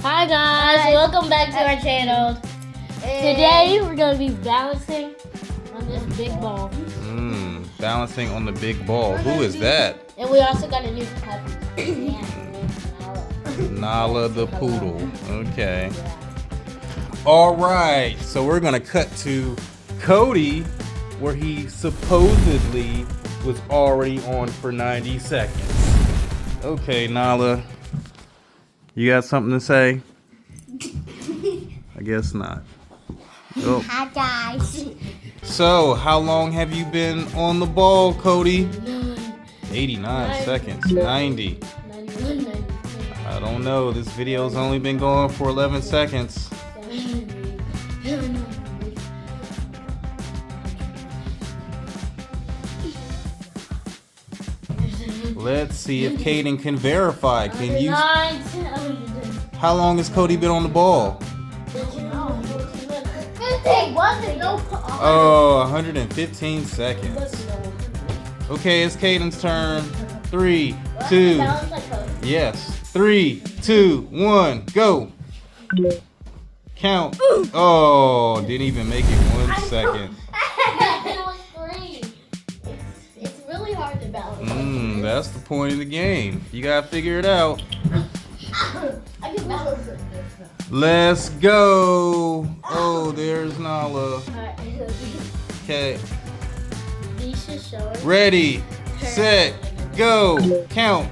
Hi guys, welcome back to our channel. Today we're going to be balancing on this big ball. Balancing on the big ball. Who is that? And we also got a new puppy. Nala the poodle. Okay. All right, so we're gonna cut to Cody, where he supposedly was already on for 90 seconds. Okay, Nala, you got something to say? I guess not. Oh. Hi guys. So, how long have you been on the ball, Cody? 89 seconds. 90. 91, I don't know. This video's only been going for 11 seconds. Let's see if Caden can verify. Can you? How long has Cody been on the ball? Oh, 115 seconds. Okay, it's Caden's turn. 3, 2. Yes. 3, 2, 1, go. Count. Oh, didn't even make it 1 second. It's really hard to balance. That's the point of the game. You gotta figure it out. I can balance it. Let's go. Oh, there's Nala. Okay. Ready, set, go. Count.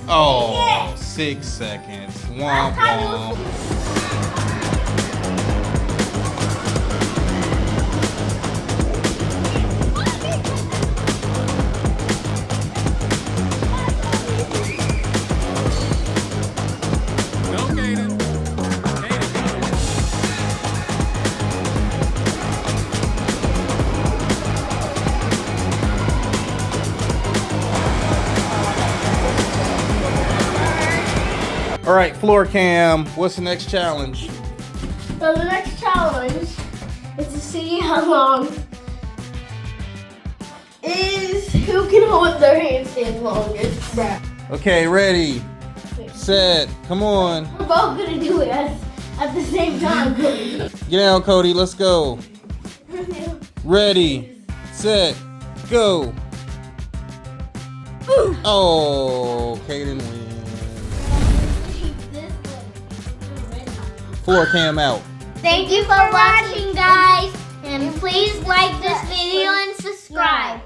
Oh, 6 seconds. Womp womp. All right, floor cam, what's the next challenge? So the next challenge is to see how long is who can hold their handstand longest. Okay, ready, set, come on. We're both gonna do it at the same time. Get down, Cody, let's go. Ready, set, go. Oh, Caden wins. Floor cam out. Thank you for watching, guys. And please like this video and subscribe.